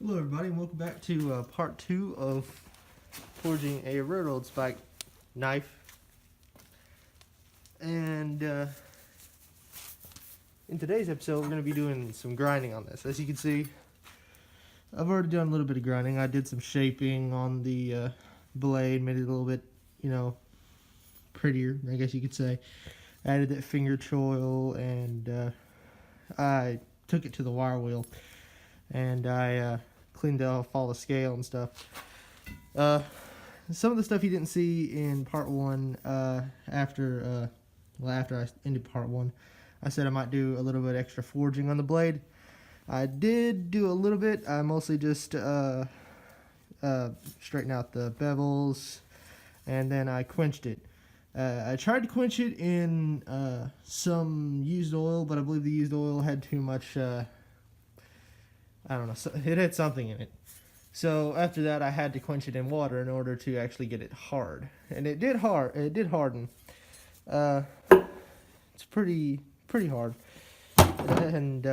Hello everybody and welcome back to part 2 of forging a railroad spike knife. And in today's episode we're going to be doing some grinding on this. As you can see, I've already done a little bit of grinding. I did some shaping on the blade, made it a little bit, prettier, I guess you could say. Added that finger choil, and I took it to the wire wheel and I cleaned off all the scale and stuff. Some of the stuff you didn't see in part 1, after I ended part 1, I said I might do a little bit extra forging on the blade. I did do a little bit. I mostly just straightened out the bevels, and then I quenched it. I tried to quench it in some used oil, but I believe the used oil had too much, I don't know, it had something in it. So after that I had to quench it in water in order to actually get it hard. And it did harden. It's pretty hard. And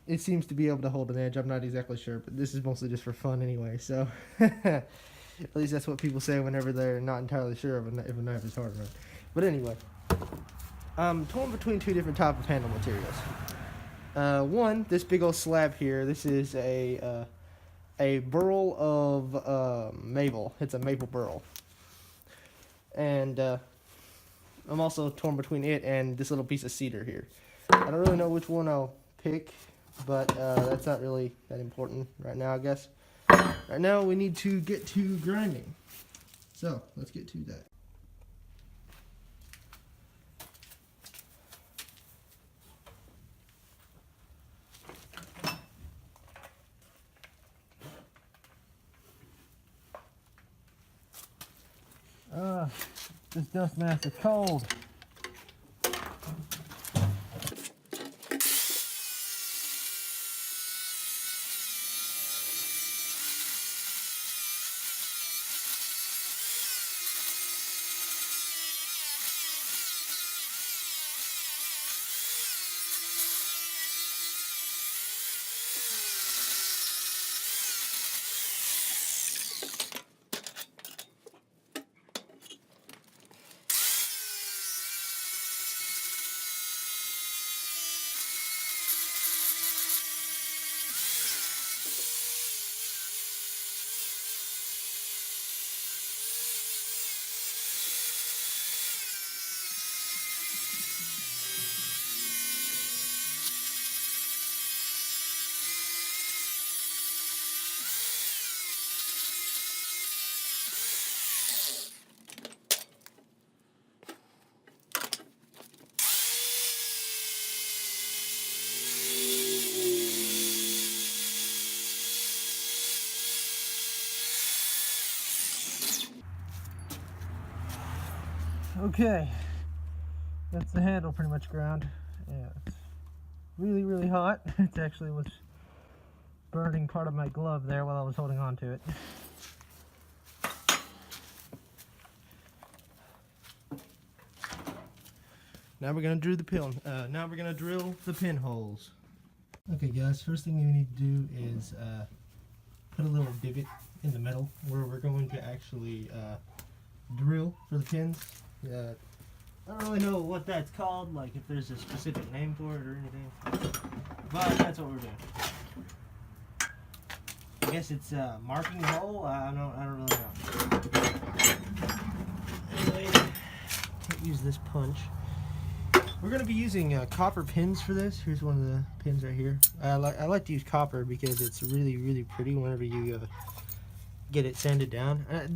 it seems to be able to hold an edge. I'm not exactly sure, but this is mostly just for fun anyway. So at least that's what people say whenever they're not entirely sure if a knife is hard or not. But anyway, I'm torn between two different types of handle materials. One, this big old slab here. This is a burl of maple. It's a maple burl, and I'm also torn between it and this little piece of cedar here. I don't really know which one I'll pick, but that's not really that important right now, I guess. Right now we need to get to grinding, so let's get to that. This dust mask is cold. Okay, that's the handle pretty much ground. Yeah, it's really hot. It actually was burning part of my glove there while I was holding on to it. Now we're gonna drill the pinholes. Okay, guys. First thing you need to do is put a little divot in the metal where we're going to actually drill for the pins. I don't really know what that's called, like if there's a specific name for it or anything, but that's what we're doing. I guess it's marking the hole. I don't really know. Anyway, can't use this punch. We're going to be using copper pins for this. Here's one of the pins right here. I like to use copper because it's really pretty whenever you get it sanded down. I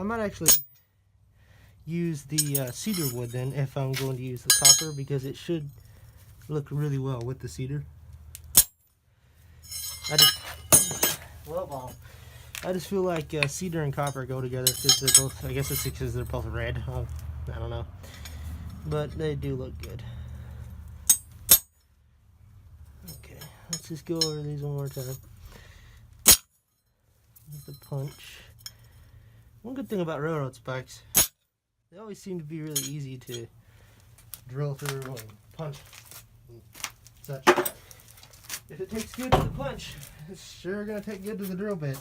might actually use the cedar wood then if I'm going to use the copper, because it should look really well with the cedar. I just feel like cedar and copper go together because they're both, I guess it's because they're both red. I don't know, but they do look good. Okay, let's just go over these one more time with the punch. One good thing about railroad spikes, they always seem to be really easy to drill through and punch and such. If it takes good to the punch, it's sure gonna take good to the drill bit.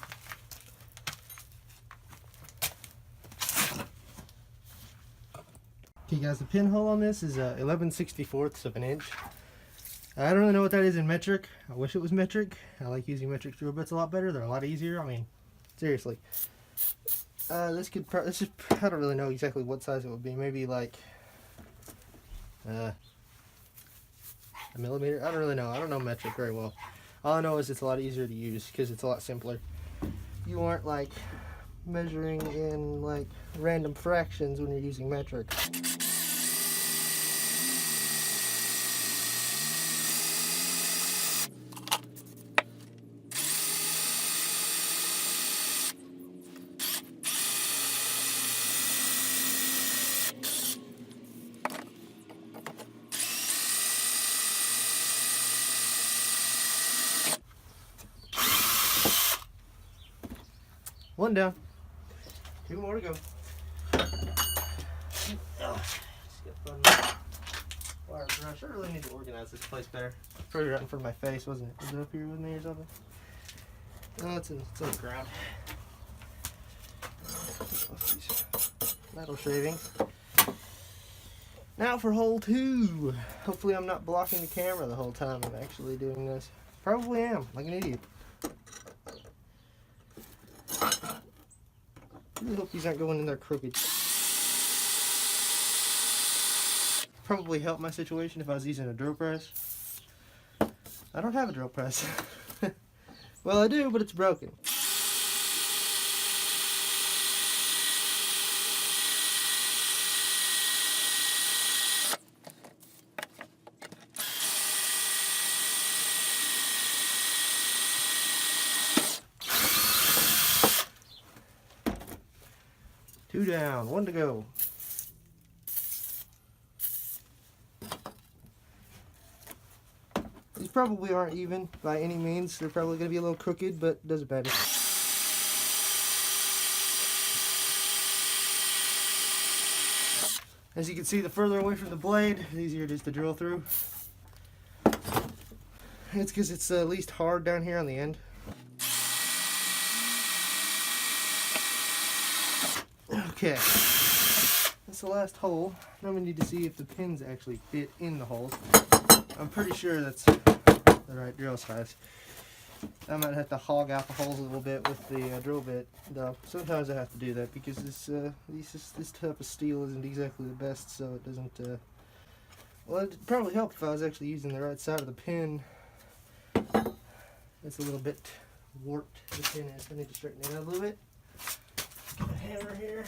Okay guys, the pinhole on this is 11/64 of an inch. I don't really know what that is in metric. I wish it was metric. I like using metric drill bits a lot better. They're a lot easier. I mean, seriously. This is, I don't really know exactly what size it would be. Maybe like a millimeter. I don't really know. I don't know metric very well. All I know is it's a lot easier to use because it's a lot simpler. You aren't like measuring in like random fractions when you're using metric. One down. 2 more to go. Just get fun wire brush. I really need to organize this place better. Probably right in front of my face, wasn't it? Was it up here with me or something? No, it's on the ground. Metal shavings. Now for hole 2. Hopefully I'm not blocking the camera the whole time I'm actually doing this. Probably am, like an idiot. I really hope these aren't going in there crooked. Probably help my situation if I was using a drill press. I don't have a drill press. Well, I do, but it's broken. Two down, 1 to go. These probably aren't even by any means. They're probably going to be a little crooked, but it doesn't matter. As you can see, the further away from the blade, the easier it is to drill through. It's because it's the least hard down here on the end. Okay, that's the last hole. Now we need to see if the pins actually fit in the holes. I'm pretty sure that's the right drill size. I might have to hog out the holes a little bit with the drill bit, though. Sometimes I have to do that because this type of steel isn't exactly the best, so it doesn't. Well, it'd probably help if I was actually using the right side of the pin. It's a little bit warped. The pin is. I need to straighten it out a little bit. Get a hammer here.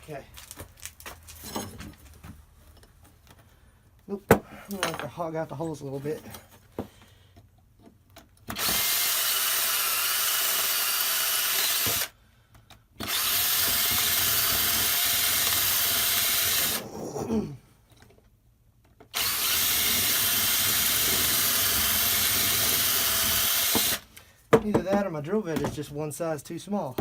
Okay. Nope. I'm gonna have to hog out the holes a little bit. Either that or my drill bit is just one size too small.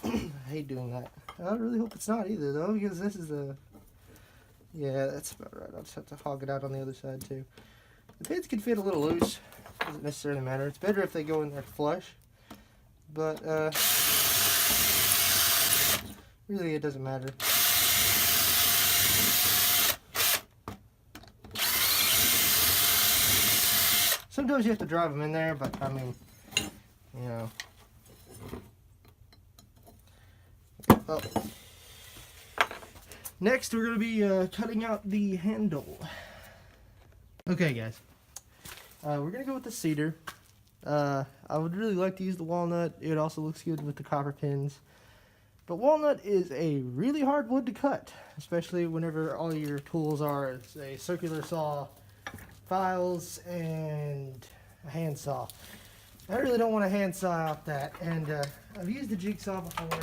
I hate doing that. I really hope it's not either, though, because this is the... Yeah, that's about right. I'll just have to hog it out on the other side, too. The pins can fit a little loose. Doesn't necessarily matter. It's better if they go in there flush. But, really, it doesn't matter. Sometimes you have to drive them in there, but, I mean, you know... Oh. Next, we're going to be cutting out the handle. Okay, guys. We're going to go with the cedar. I would really like to use the walnut. It also looks good with the copper pins. But walnut is a really hard wood to cut, especially whenever all your tools are a circular saw, files, and a handsaw. I really don't want to handsaw out that, and I've used the jigsaw before.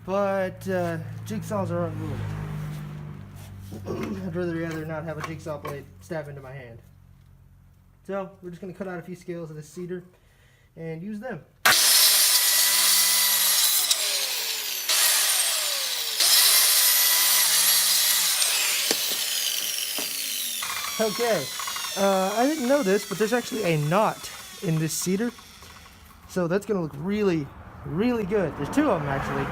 But jigsaws are unruly. I'd rather not have a jigsaw blade stab into my hand. So we're just going to cut out a few scales of this cedar. and use them. Okay, I didn't know this, but there's actually a knot in this cedar, so that's gonna look really, really good. There's two of them actually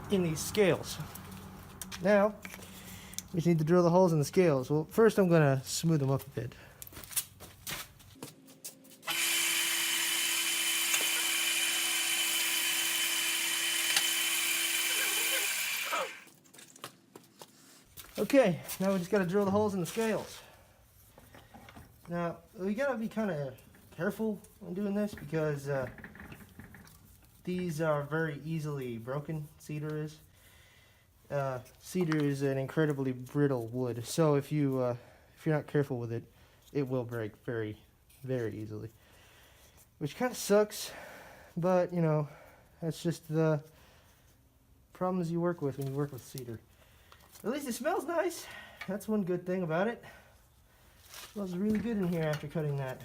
in these scales. Now, we just need to drill the holes in the scales. Well, first I'm gonna smooth them up a bit. Okay, now we just gotta drill the holes in the scales. Now, we gotta be kind of careful when doing this because these are very easily broken, cedar is. Cedar is an incredibly brittle wood, so if you're not careful with it, it will break very, very easily. Which kind of sucks, but you know, that's just the problems you work with when you work with cedar. At least it smells nice. That's one good thing about it. It smells really good in here after cutting that.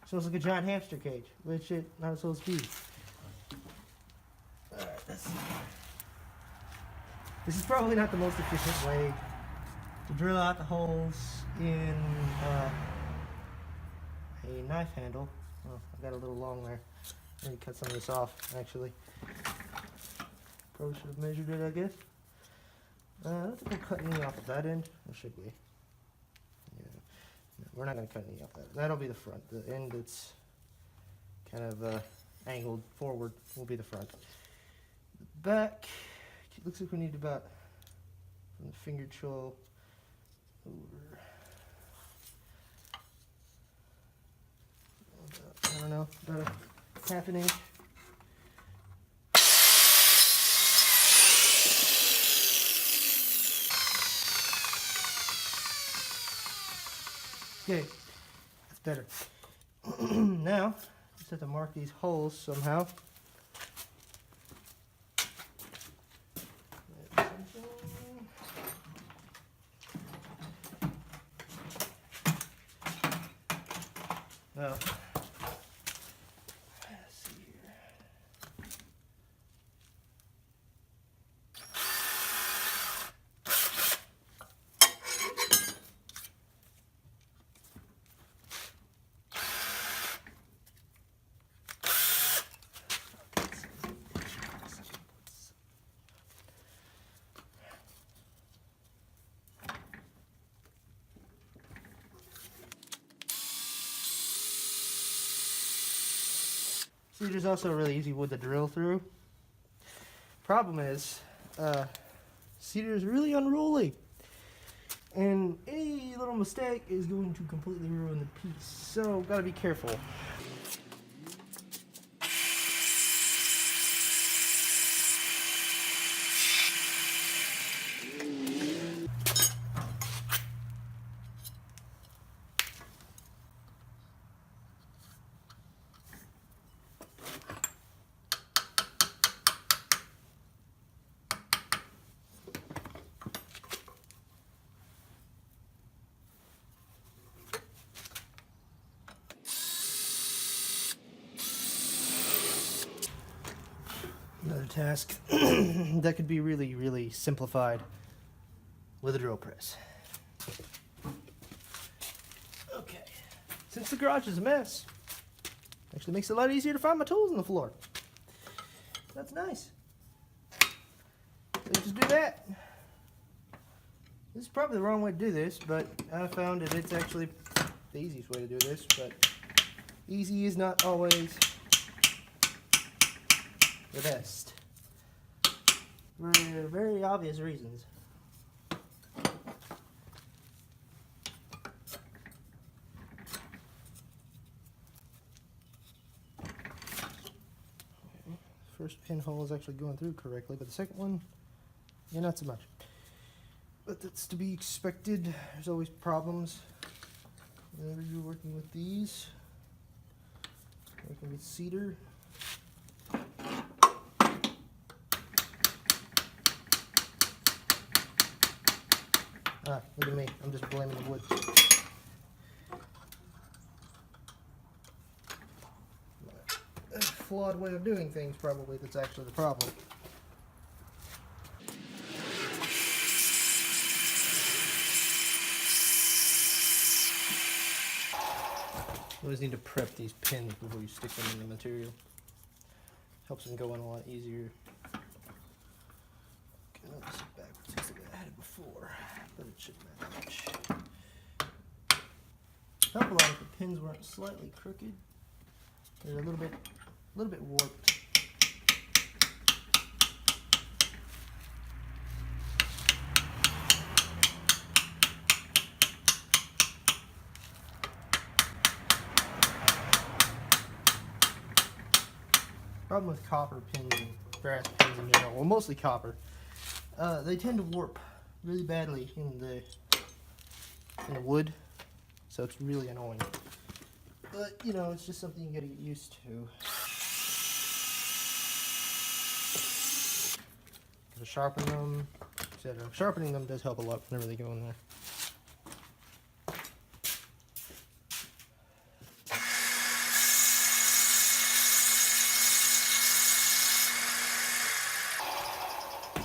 It smells like a giant hamster cage, which it not supposed to be. Alright, let's see. This is probably not the most efficient way to drill out the holes in a knife handle. Oh, I got a little long there. Let me cut some of this off, actually. Probably should have measured it, I guess. I don't think we'll cut any off of that end, or should we? Yeah. No, we're not going to cut any off that. That'll be the front. The end that's kind of angled forward will be the front. The back, it looks like we need about from the finger choil over, I don't know, about a half an inch. Okay, that's better. Now, just have to mark these holes somehow. Well, let's see here. Cedar's also a really easy wood to drill through. Problem is, cedar is really unruly, and any little mistake is going to completely ruin the piece. So, gotta be careful. Another task that could be really, really simplified with a drill press. Okay, since the garage is a mess, actually makes it a lot easier to find my tools on the floor. That's nice. Let's just do that. This is probably the wrong way to do this, but I found that it's actually the easiest way to do this, but easy is not always the best. For very obvious reasons. First pinhole is actually going through correctly, but the second one, yeah, not so much. But that's to be expected. There's always problems whenever you're working with these. Working with cedar. Ah, look at me. I'm just blaming the wood. flawed way of doing things probably that's actually the problem. You always need to prep these pins before you stick them in the material. Helps them go in a lot easier. Okay, let me sit backwards because I had it before, but it shouldn't matter much. Help a lot if the pins weren't slightly crooked. They're a little bit warped. Problem with copper pins and brass pins in general, well, mostly copper, they tend to warp really badly in the wood, so it's really annoying. But you know, it's just something you gotta get used to. Gotta sharpen them, etc. Sharpening them does help a lot whenever they go in there.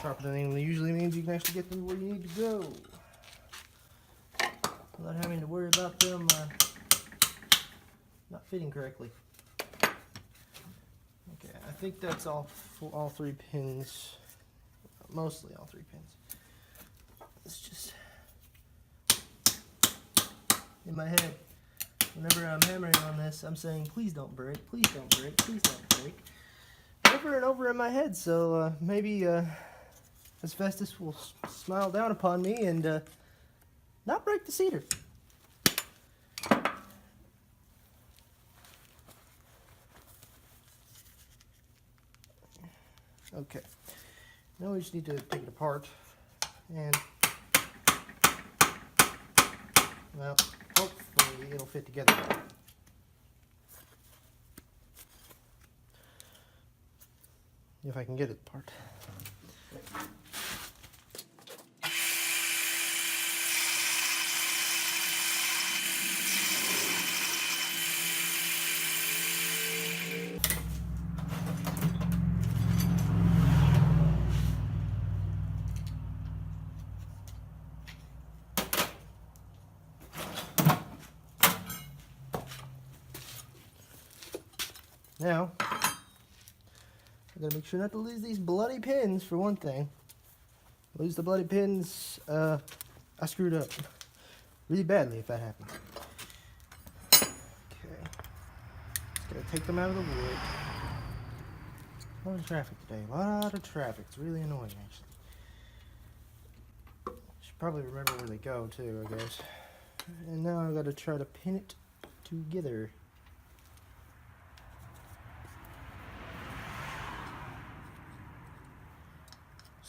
Sharpening them usually means you can actually get them where you need to go without having to worry about them not fitting correctly. Okay, I think that's all three pins, mostly all three pins. It's just in my head. Whenever I'm hammering on this, I'm saying, please don't break, please don't break, please don't break. Over and over in my head, so maybe asbestos will smile down upon me and not break the cedar. Okay, now we just need to take it apart and, well, hopefully it'll fit together. If I can get it apart. Now, I gotta make sure not to lose these bloody pins for one thing. Lose the bloody pins, I screwed up really badly if that happened. Okay, just gotta take them out of the wood. A lot of traffic today, a lot of traffic. It's really annoying actually. Should probably remember where they go too, I guess. And now I gotta try to pin it together.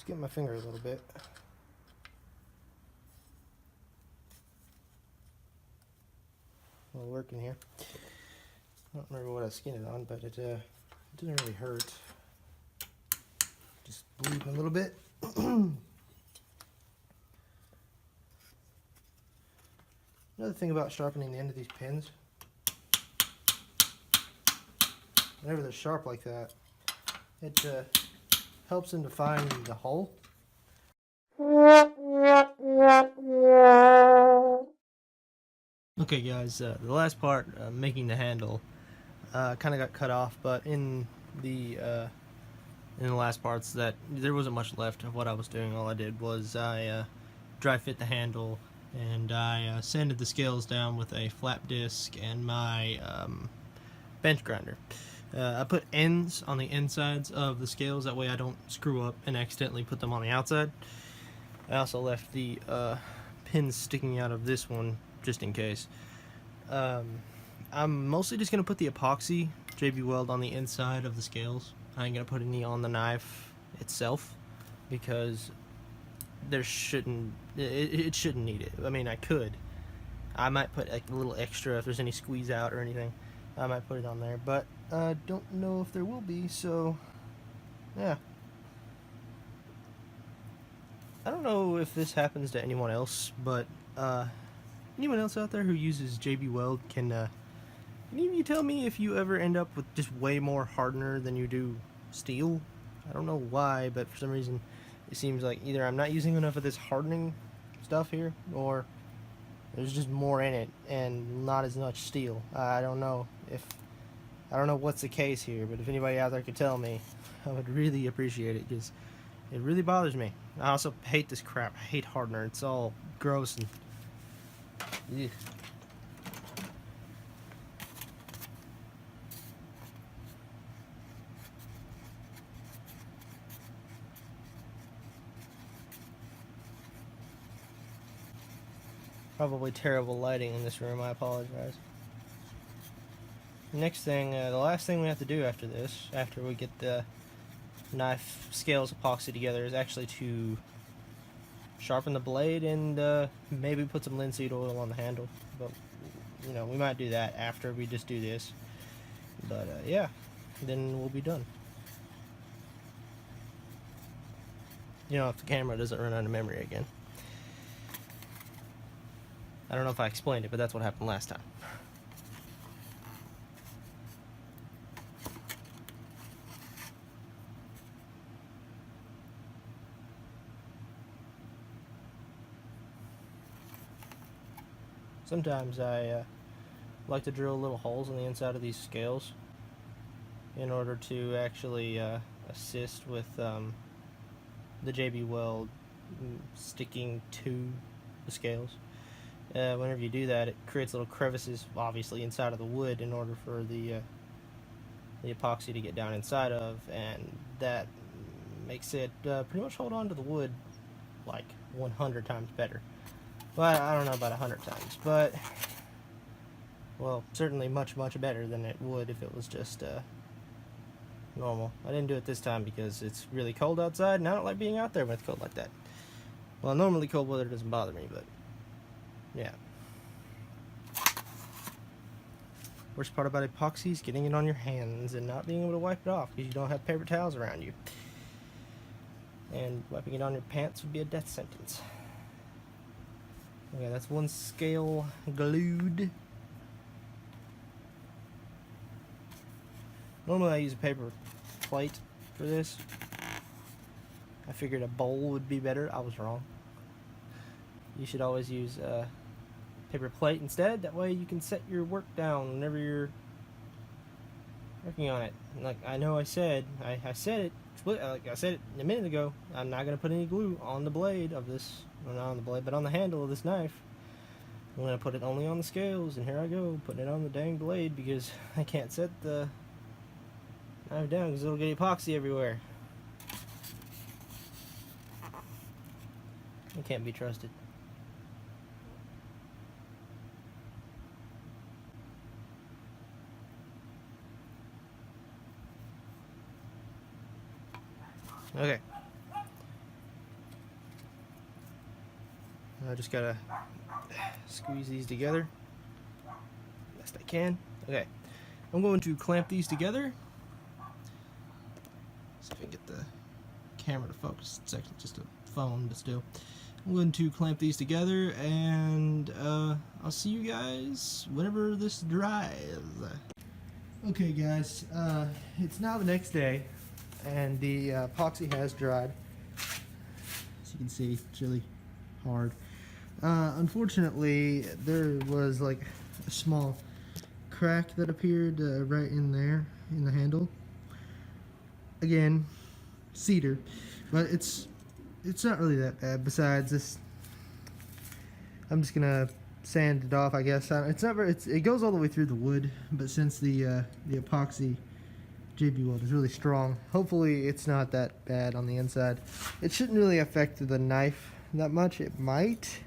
Get my finger a little bit. It'll work in here. I don't remember what I skinned it on, but it didn't really hurt. Just bleeding a little bit. Another thing about sharpening the end of these pins, whenever they're sharp like that, it helps them to find the hole. Okay guys, the last part, making the handle, kind of got cut off, but in the last parts that there wasn't much left of what I was doing. All I did was I dry fit the handle, and I sanded the scales down with a flap disc and my bench grinder. I put ends on the insides of the scales, that way I don't screw up and accidentally put them on the outside. I also left the pins sticking out of this one just in case. I'm mostly just going to put the epoxy JB Weld on the inside of the scales. I ain't going to put any on the knife itself because there shouldn't, it shouldn't need it. I mean, I could. I might put like a little extra if there's any squeeze out or anything. I might put it on there, but I don't know if there will be, so yeah. I don't know if this happens to anyone else, but anyone else out there who uses JB Weld can Any of you tell me if you ever end up with just way more hardener than you do steel? I don't know why, but for some reason it seems like either I'm not using enough of this hardening stuff here, or there's just more in it and not as much steel. I don't know what's the case here, but if anybody out there could tell me, I would really appreciate it, because it really bothers me. I also hate this crap. I hate hardener. It's all gross and ugh. Probably terrible lighting in this room. I apologize. Next thing, the last thing we have to do after this, after we get the knife scales epoxy together, is actually to sharpen the blade and maybe put some linseed oil on the handle. But you know, we might do that after we just do this. But yeah, then we'll be done. You know, if the camera doesn't run out of memory again. I don't know if I explained it, but that's what happened last time. Sometimes I like to drill little holes in the inside of these scales in order to actually assist with the JB Weld sticking to the scales. Whenever you do that, it creates little crevices, obviously, inside of the wood in order for the epoxy to get down inside of, and that makes it pretty much hold on to the wood like 100 times better. Well, I don't know about 100 times, but, well, certainly much, much better than it would if it was just normal. I didn't do it this time because it's really cold outside, and I don't like being out there when it's cold like that. Well, normally cold weather doesn't bother me, but yeah. Worst part about epoxy is getting it on your hands and not being able to wipe it off because you don't have paper towels around you. And wiping it on your pants would be a death sentence. Okay, that's one scale glued. Normally I use a paper plate for this. I figured a bowl would be better. I was wrong. You should always use a paper plate instead. That way you can set your work down whenever you're working on it. Like I know I said it like I said it a minute ago. I'm not gonna put any glue on the blade of this. Well, not on the blade, but on the handle of this knife. I'm gonna put it only on the scales, and here I go, putting it on the dang blade because I can't set the knife down because it'll get epoxy everywhere. It can't be trusted. Okay. I just gotta squeeze these together best I can. Okay. I'm going to clamp these together. See if I can get the camera to focus. It's actually just a phone, but still. I'm going to clamp these together, and I'll see you guys whenever this dries. Okay guys, it's now the next day, and the epoxy has dried. As you can see, it's really hard. Unfortunately, there was like a small crack that appeared right in there, in the handle. Again, cedar, but it's not really that bad. Besides this, I'm just gonna sand it off, I guess. It's not very, it goes all the way through the wood, but since the epoxy JB Weld is really strong, hopefully it's not that bad on the inside. It shouldn't really affect the knife that much. It might,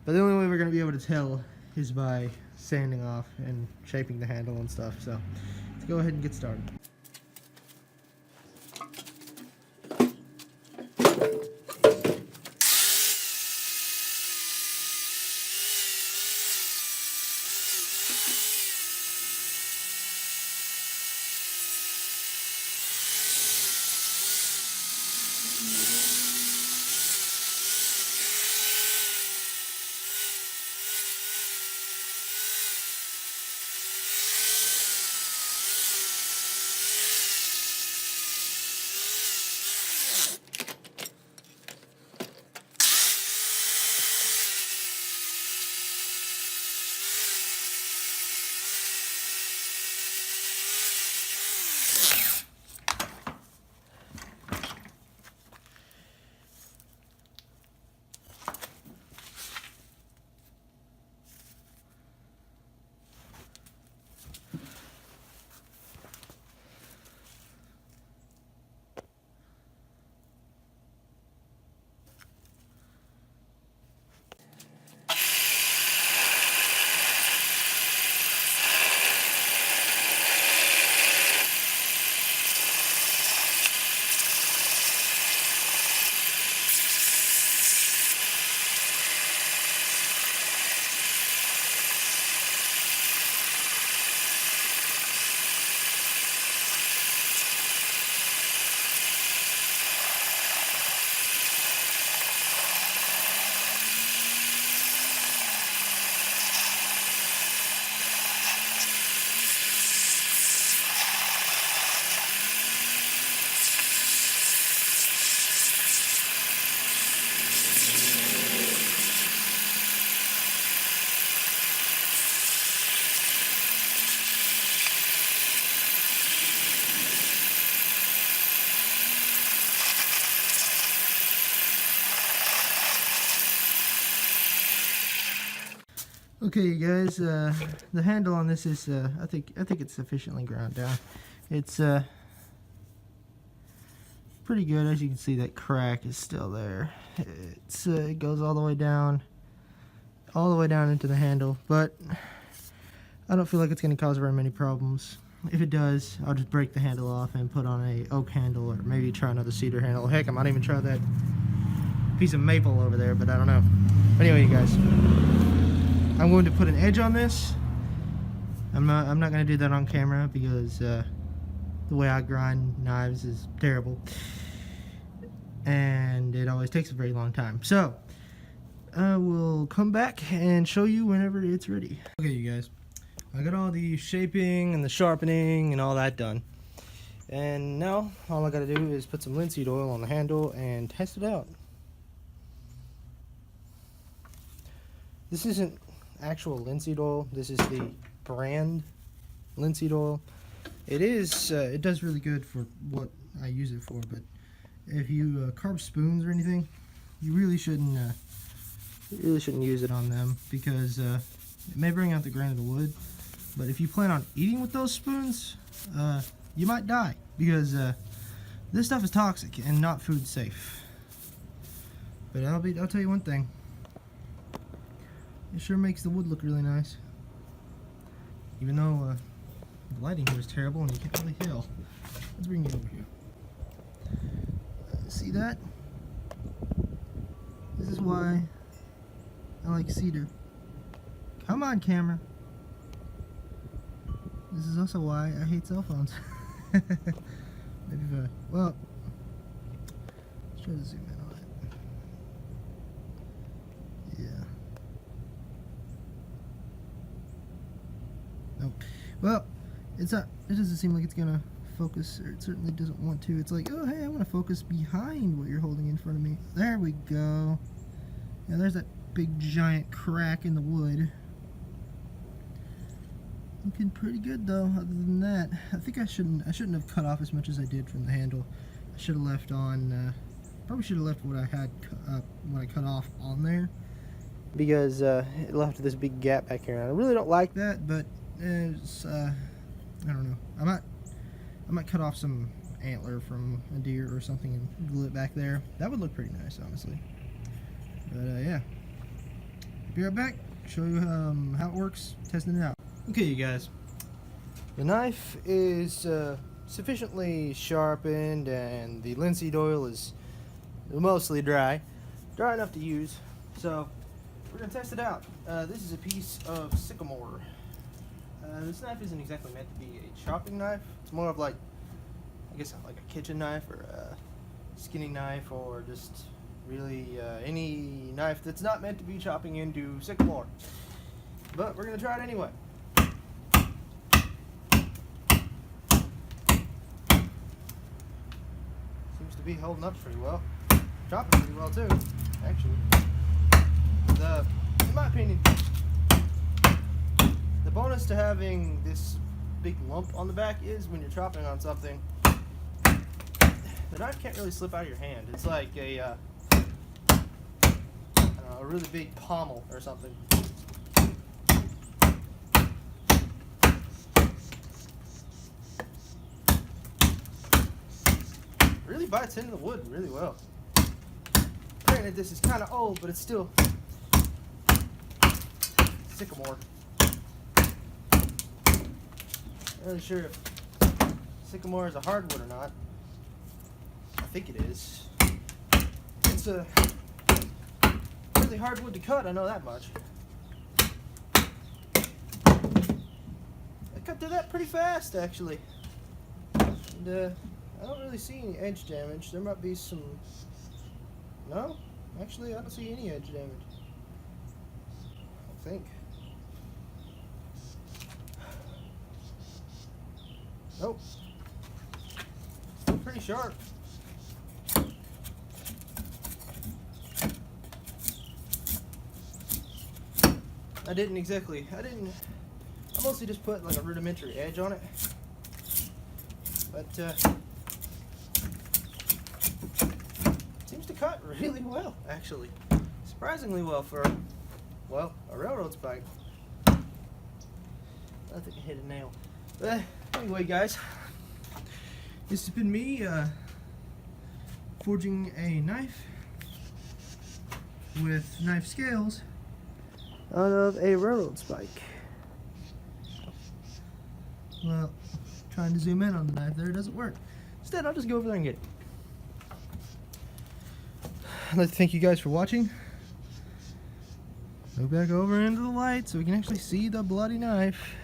but the only way we're gonna be able to tell is by sanding off and shaping the handle and stuff. So let's go ahead and get started. Okay, you guys, the handle on this is, I think it's sufficiently ground down. It's, pretty good. As you can see, that crack is still there. It goes all the way down into the handle, but I don't feel like it's going to cause very many problems. If it does, I'll just break the handle off and put on a oak handle, or maybe try another cedar handle. Heck, I might even try that piece of maple over there, but I don't know. But anyway, you guys, I'm going to put an edge on this. I'm not going to do that on camera because the way I grind knives is terrible, and it always takes a very long time. So I will come back and show you whenever it's ready. Okay, you guys, I got all the shaping and the sharpening and all that done, and now all I gotta do is put some linseed oil on the handle and test it out. This isn't actual linseed oil. This is the brand linseed oil. It is it does really good for what I use it for, but if you carve spoons or anything, you really shouldn't use it on them, because it may bring out the grain of the wood. But if you plan on eating with those spoons, you might die, because this stuff is toxic and not food safe. But I'll tell you one thing. It sure makes the wood look really nice. Even though the lighting here is terrible and you can't really tell. Let's bring it over here. See that? This is why I like cedar. Come on, camera. This is also why I hate cell phones. Maybe if well, let's try to zoom in on it. Yeah. Nope. Well, it's not. It doesn't seem like it's gonna focus, or it certainly doesn't want to. It's like, oh hey, I want to focus behind what you're holding in front of me. There we go. Yeah, there's that big giant crack in the wood. Looking pretty good though. Other than that, I think I shouldn't have cut off as much as I did from the handle. I should have left on. Probably should have left what I had what I cut off on there, because it left this big gap back here. I really don't like that, but it's I don't know. I might cut off some antler from a deer or something and glue it back there. That would look pretty nice, honestly. But yeah, be right back. Show you how it works, testing it out. Okay, you guys, the knife is sufficiently sharpened, and the linseed oil is mostly dry enough to use. So we're gonna test it out. This is a piece of sycamore. This knife isn't exactly meant to be a chopping knife. It's more of like, I guess, like a kitchen knife or a skinning knife, or just really any knife that's not meant to be chopping into sycamore. But we're gonna try it anyway. Seems to be holding up pretty well. Chopping pretty well too, actually. In my opinion, the bonus to having this big lump on the back is when you're chopping on something, the knife can't really slip out of your hand. It's like a, I don't know, a really big pommel or something. It really bites into the wood really well. Granted, this is kind of old, but it's still sycamore. Not really sure if sycamore is a hardwood or not. I think it is. It's a really hard wood to cut, I know that much. I cut through that pretty fast, actually. And I don't really see any edge damage. There might be some. No, actually, I don't see any edge damage. I think. Nope. Still pretty sharp. I mostly just put like a rudimentary edge on it. But seems to cut really well, actually. Surprisingly well for, well, a railroad spike. I think I hit a nail. Anyway, guys, this has been me forging a knife with knife scales out of a railroad spike. Well, trying to zoom in on the knife there doesn't work. Instead, I'll just go over there and get it. I'd like to thank you guys for watching. Go back over into the light so we can actually see the bloody knife.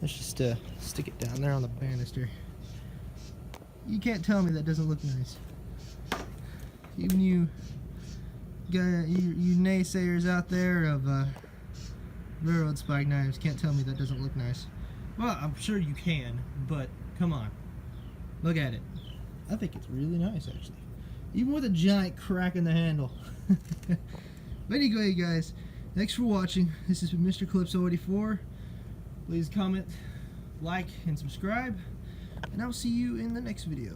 Let's just stick it down there on the banister. You can't tell me that doesn't look nice. Even you naysayers out there of railroad spike knives can't tell me that doesn't look nice. Well, I'm sure you can, but come on. Look at it. I think it's really nice, actually. Even with a giant crack in the handle. But anyway, guys, thanks for watching. This has been Mr. Calypso 84. Please comment, like, and subscribe. And I'll see you in the next video.